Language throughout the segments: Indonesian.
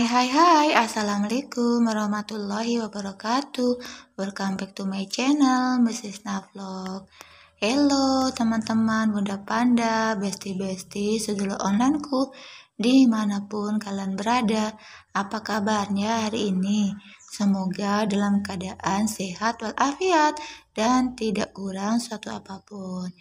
Hai, Assalamualaikum warahmatullahi wabarakatuh. Welcome back to my channel, Mrs. Navlog. Hello teman-teman, Bunda Panda, bestie-bestie, sedulur onlineku, dimanapun kalian berada. Apa kabarnya hari ini? Semoga dalam keadaan sehat walafiat dan tidak kurang suatu apapun.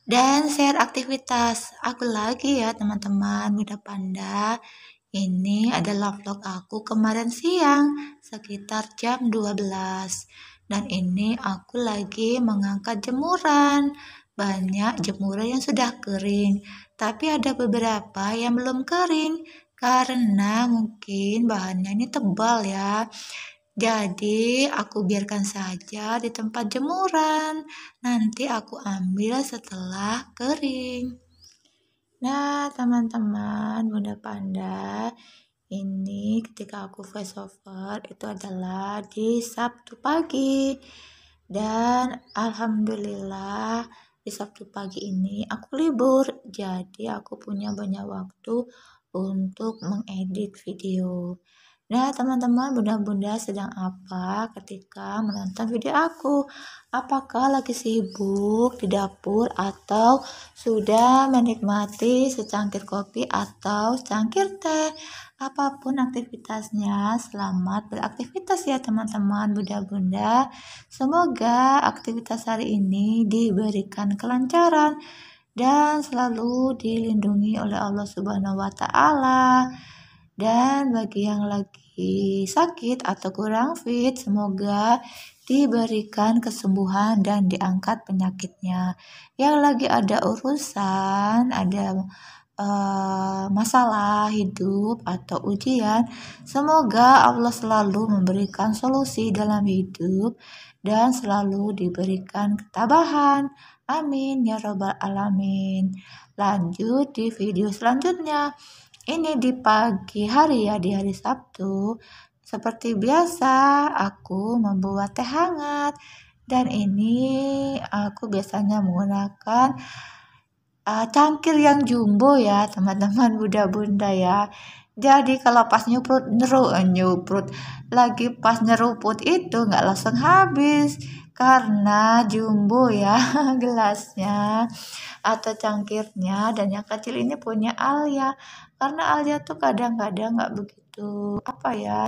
Dan share aktivitas aku lagi ya teman-teman Bunda Panda. Ini adalah vlog aku kemarin siang sekitar jam 12. Dan ini aku lagi mengangkat jemuran. Banyak jemuran yang sudah kering, tapi ada beberapa yang belum kering karena mungkin bahannya ini tebal ya. Jadi aku biarkan saja di tempat jemuran. Nanti aku ambil setelah kering. Nah, teman-teman, Bunda Panda, ini ketika aku voice over itu adalah di Sabtu pagi. Dan alhamdulillah di Sabtu pagi ini aku libur, jadi aku punya banyak waktu untuk mengedit video. Nah, teman-teman, bunda-bunda sedang apa ketika menonton video aku? Apakah lagi sibuk di dapur atau sudah menikmati secangkir kopi atau secangkir teh? Apapun aktivitasnya, selamat beraktivitas ya teman-teman, bunda-bunda. Semoga aktivitas hari ini diberikan kelancaran dan selalu dilindungi oleh Allah Subhanahu wa Ta'ala. Dan bagi yang lagi sakit atau kurang fit, semoga diberikan kesembuhan dan diangkat penyakitnya. Yang lagi ada urusan, ada masalah hidup atau ujian, semoga Allah selalu memberikan solusi dalam hidup dan selalu diberikan ketabahan. Amin ya robbal alamin. Lanjut di video selanjutnya. Ini di pagi hari ya, di hari Sabtu. Seperti biasa, aku membuat teh hangat. Dan ini aku biasanya menggunakan cangkir yang jumbo ya, teman-teman bunda-bunda ya. Jadi kalau pas nyuprut, lagi pas nyeruput itu nggak langsung habis. Karena jumbo ya gelasnya atau cangkirnya, dan yang kecil ini punya Alia. Karena Alia tuh kadang-kadang nggak begitu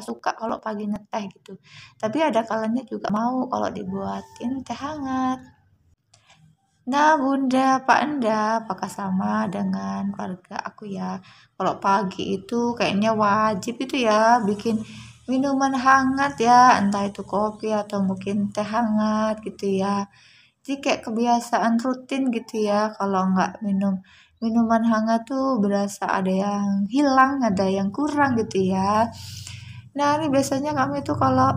suka kalau pagi ngeteh gitu. Tapi ada kalanya juga mau kalau dibuatin teh hangat. Nah, Bunda, Pak Anda, apakah sama dengan keluarga aku ya? Kalau pagi itu kayaknya wajib itu ya bikin minuman hangat ya, entah itu kopi atau mungkin teh hangat gitu ya. Jadi kayak kebiasaan rutin gitu ya, kalau nggak minum minuman hangat tuh berasa ada yang hilang, ada yang kurang gitu ya. Nah, ini biasanya kami tuh kalau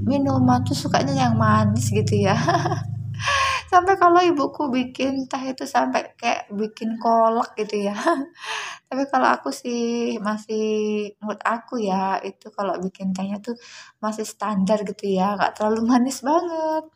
minuman tuh sukanya yang manis gitu ya. Sampai kalau ibuku bikin teh itu sampai kayak bikin kolak gitu ya. Tapi kalau aku sih masih, menurut aku ya, itu kalau bikin tehnya tuh masih standar gitu ya, nggak terlalu manis banget.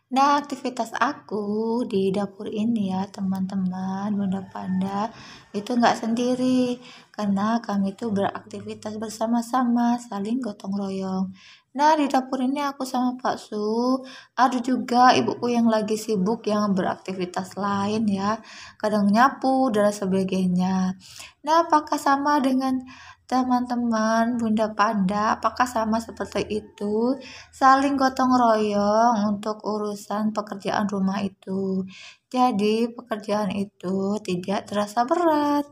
Nah, aktivitas aku di dapur ini ya teman-teman, Bunda Panda, itu nggak sendiri. Karena kami itu beraktivitas bersama-sama, saling gotong royong. Nah, di dapur ini aku sama Pak Su, ada juga ibuku yang lagi sibuk yang beraktivitas lain ya. Kadang nyapu dan sebagainya. Nah, apakah sama dengan teman-teman Bunda Panda? Apakah sama seperti itu? Saling gotong royong untuk urusan pekerjaan rumah itu. Jadi pekerjaan itu tidak terasa berat.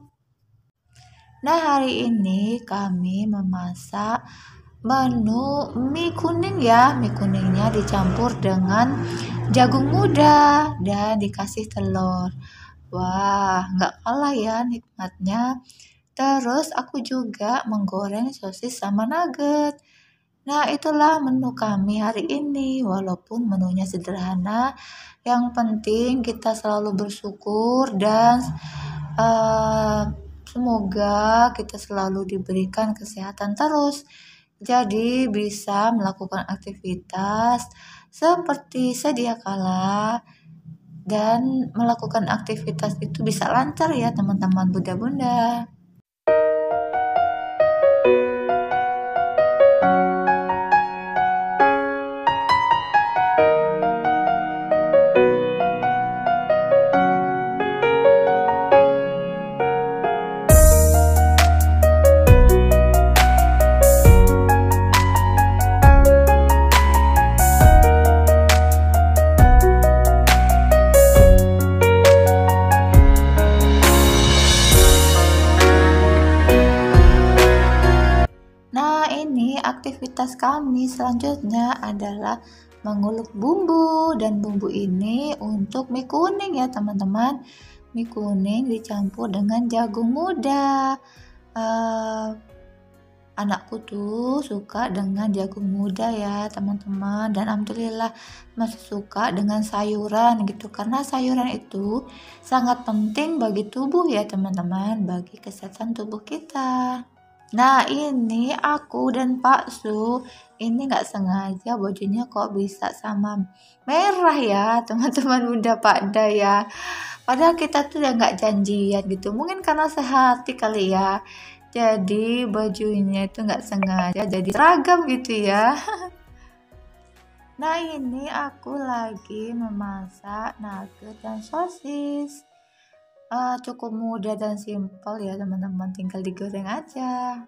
Nah, hari ini kami memasak menu mie kuning ya. Mie kuningnya dicampur dengan jagung muda dan dikasih telur. Wah, nggak kalah ya nikmatnya. Terus aku juga menggoreng sosis sama nugget. Nah, itulah menu kami hari ini. Walaupun menunya sederhana, yang penting kita selalu bersyukur dan semoga kita selalu diberikan kesehatan terus. Jadi bisa melakukan aktivitas seperti sedia kala dan melakukan aktivitas itu bisa lancar ya teman-teman bunda-bunda. kami selanjutnya adalah mengulek bumbu, dan bumbu ini untuk mie kuning ya teman-teman. Mie kuning dicampur dengan jagung muda. Anakku tuh suka dengan jagung muda ya teman-teman, dan alhamdulillah masih suka dengan sayuran gitu, karena sayuran itu sangat penting bagi tubuh ya teman-teman, bagi kesehatan tubuh kita. Nah ini aku dan Pak Su ini nggak sengaja bajunya kok bisa sama merah ya teman-teman Bunda Pakda ya, padahal kita tuh udah nggak janjian gitu, mungkin karena sehati kali ya, jadi bajunya itu nggak sengaja jadi seragam gitu ya. Nah ini aku lagi memasak nugget dan sosis. Cukup mudah dan simpel ya teman-teman, tinggal digoreng aja.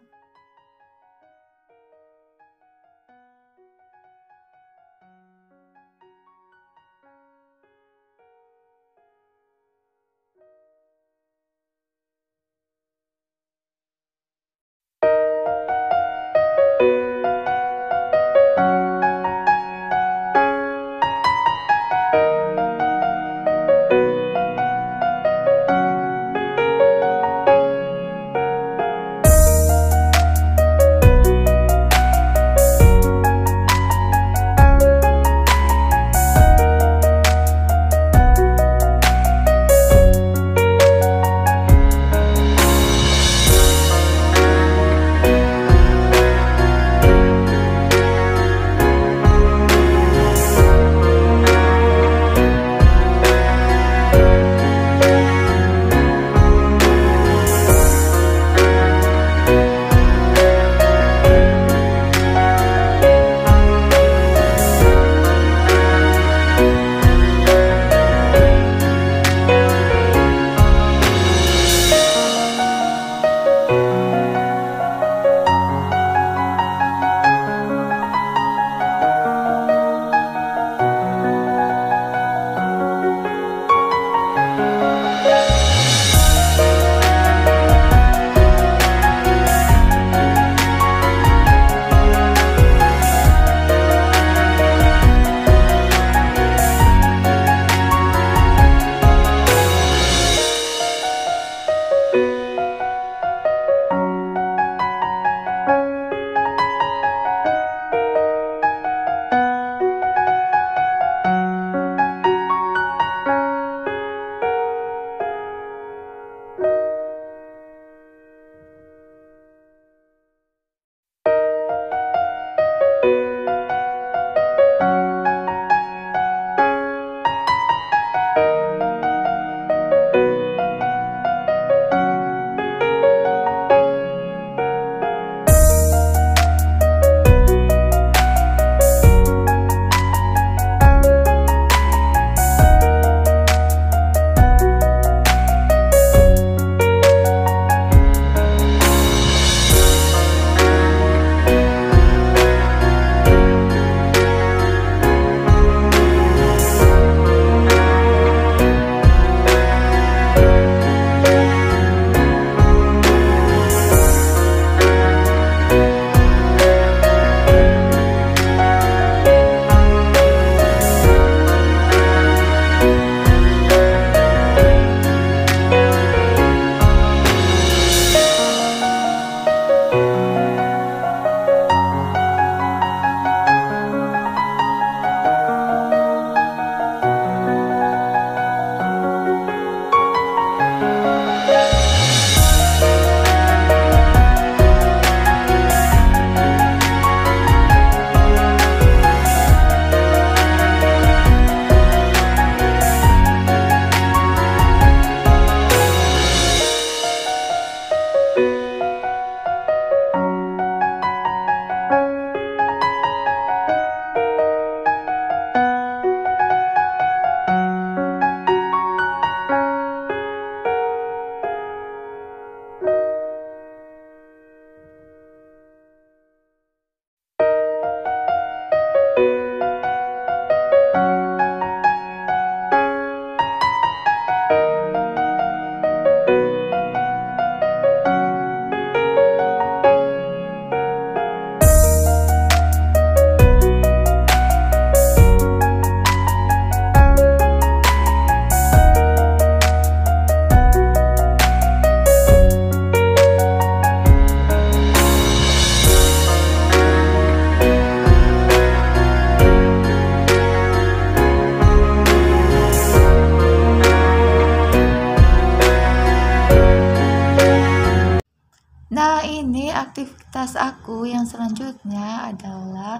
aktivitas aku yang selanjutnya adalah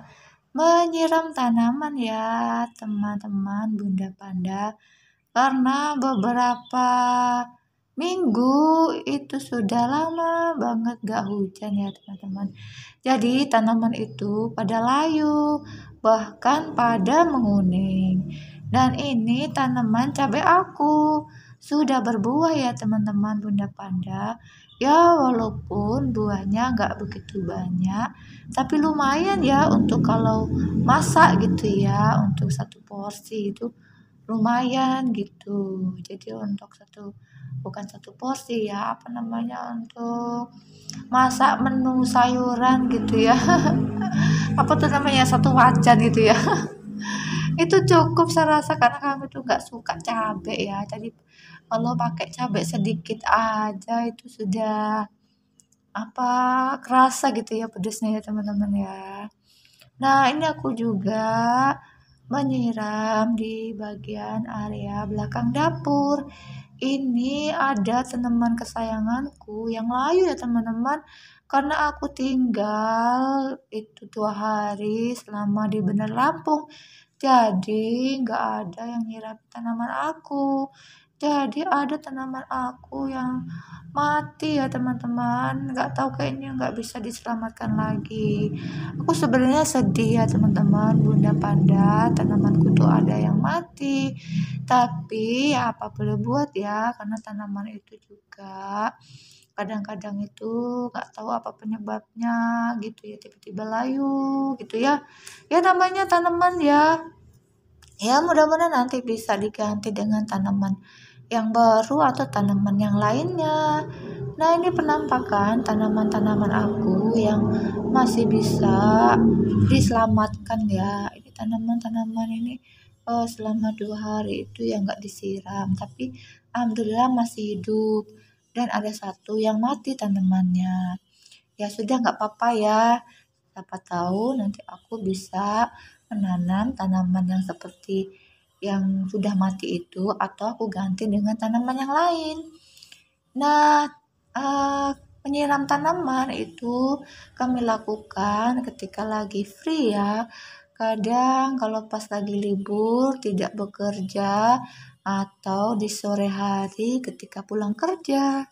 menyiram tanaman ya teman-teman Bunda Panda, karena beberapa minggu itu sudah lama banget gak hujan ya teman-teman. Jadi tanaman itu pada layu, bahkan pada menguning. Dan ini tanaman cabai aku sudah berbuah ya teman-teman Bunda Panda. Ya walaupun buahnya nggak begitu banyak, tapi lumayan ya untuk kalau masak gitu ya, untuk satu porsi itu lumayan gitu. Jadi untuk bukan satu porsi ya, apa namanya, untuk masak menu sayuran gitu ya. Apa tuh namanya, satu wajan gitu ya. Itu cukup saya rasa karena kami tuh nggak suka cabai ya. Jadi kalau pakai cabai sedikit aja itu sudah apa kerasa gitu ya pedesnya ya teman-teman ya. Nah ini aku juga menyiram di bagian area belakang dapur. Ini ada tanaman kesayanganku yang layu ya teman-teman, karena aku tinggal itu 2 hari selama di Bandar Lampung, jadi nggak ada yang nyiram tanaman aku. Jadi ada tanaman aku yang mati ya teman-teman, nggak tahu kayaknya nggak bisa diselamatkan lagi. Aku sebenarnya sedih ya teman-teman Bunda Panda, tanamanku tuh ada yang mati. Tapi ya apa boleh buat ya, karena tanaman itu juga kadang-kadang itu nggak tahu apa penyebabnya gitu ya, tiba-tiba layu gitu ya. Ya namanya tanaman ya. Ya mudah-mudahan nanti bisa diganti dengan tanaman yang baru atau tanaman yang lainnya. Nah ini penampakan tanaman-tanaman aku yang masih bisa diselamatkan ya. Ini tanaman-tanaman ini selama 2 hari itu ya nggak disiram, tapi alhamdulillah masih hidup. Dan ada satu yang mati tanamannya. Ya sudah nggak apa-apa ya. Siapa tahu nanti aku bisa menanam tanaman yang seperti yang sudah mati itu, atau aku ganti dengan tanaman yang lain. Nah, penyiram tanaman itu kami lakukan ketika lagi free ya. Kadang kalau pas lagi libur tidak bekerja, atau di sore hari ketika pulang kerja.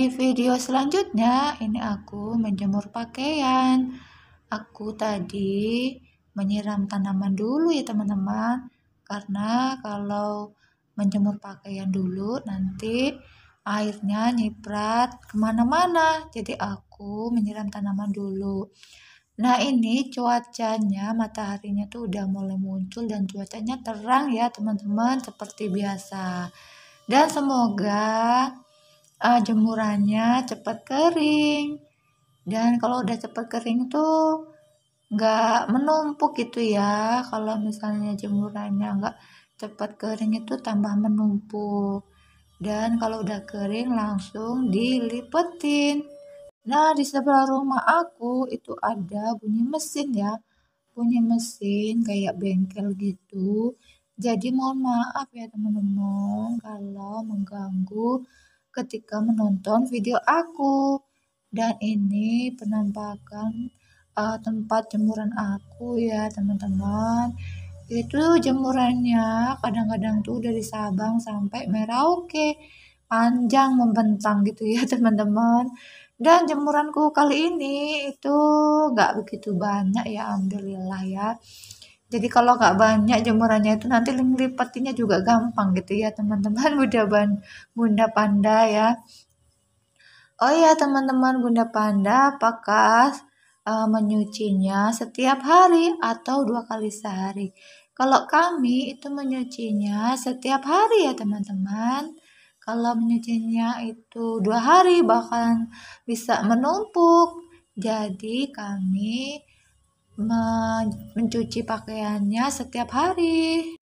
di video selanjutnya ini aku menjemur pakaian. Aku tadi menyiram tanaman dulu ya teman-teman, karena kalau menjemur pakaian dulu nanti airnya nyiprat kemana-mana, jadi aku menyiram tanaman dulu. Nah ini cuacanya, mataharinya tuh udah mulai muncul dan cuacanya terang ya teman-teman seperti biasa. Dan semoga jemurannya cepat kering. Dan kalau udah cepat kering tuh nggak menumpuk gitu ya. Kalau misalnya jemurannya nggak cepat kering itu tambah menumpuk. Dan kalau udah kering langsung dilipetin. Nah di sebelah rumah aku itu ada bunyi mesin ya. Bunyi mesin kayak bengkel gitu. Jadi mohon maaf ya teman-teman kalau mengganggu ketika menonton video aku. Dan ini penampakan tempat jemuran aku ya teman-teman. Itu jemurannya kadang-kadang tuh dari Sabang sampai Merauke, panjang membentang gitu ya teman-teman. Dan jemuranku kali ini itu nggak begitu banyak ya, alhamdulillah ya. Jadi kalau nggak banyak jemurannya itu nanti lipatinya juga gampang gitu ya teman-teman. Bunda Panda ya. Oh iya teman-teman, Bunda Panda apakah menyucinya setiap hari atau 2 kali sehari? Kalau kami itu menyucinya setiap hari ya teman-teman. Kalau menyucinya itu 2 hari bahkan bisa menumpuk. Jadi kami mencuci pakaiannya setiap hari.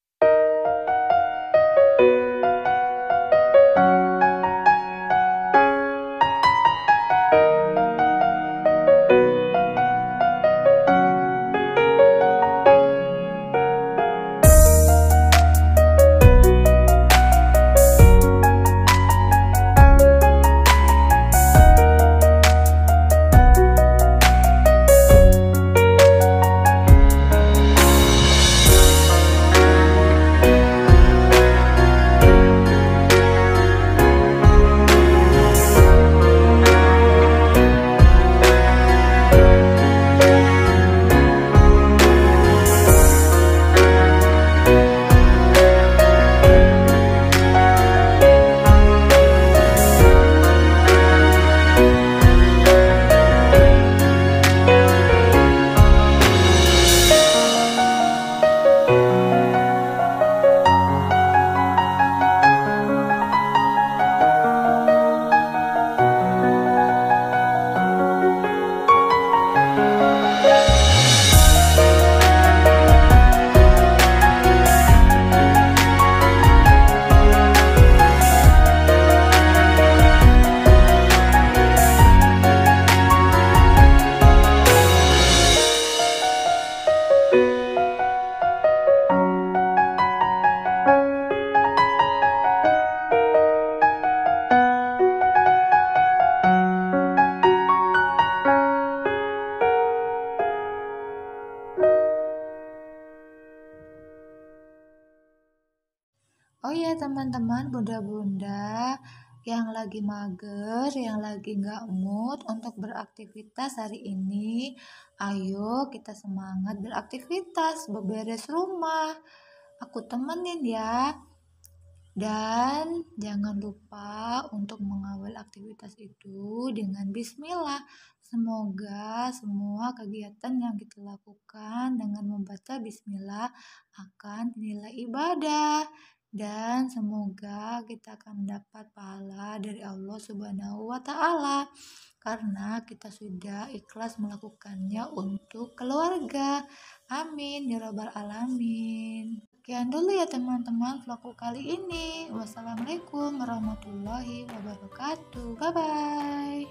Oh ya teman-teman, bunda-bunda yang lagi mager, yang lagi nggak mood untuk beraktivitas hari ini, ayo kita semangat beraktivitas, beberes rumah. Aku temenin ya. Dan jangan lupa untuk mengawal aktivitas itu dengan bismillah. Semoga semua kegiatan yang kita lakukan dengan membaca bismillah akan dinilai ibadah. Dan semoga kita akan mendapat pahala dari Allah Subhanahu wa Ta'ala karena kita sudah ikhlas melakukannya untuk keluarga. Amin ya Rabbal 'Alamin. Sekian dulu ya teman-teman vlogku kali ini. Wassalamualaikum warahmatullahi wabarakatuh. Bye bye.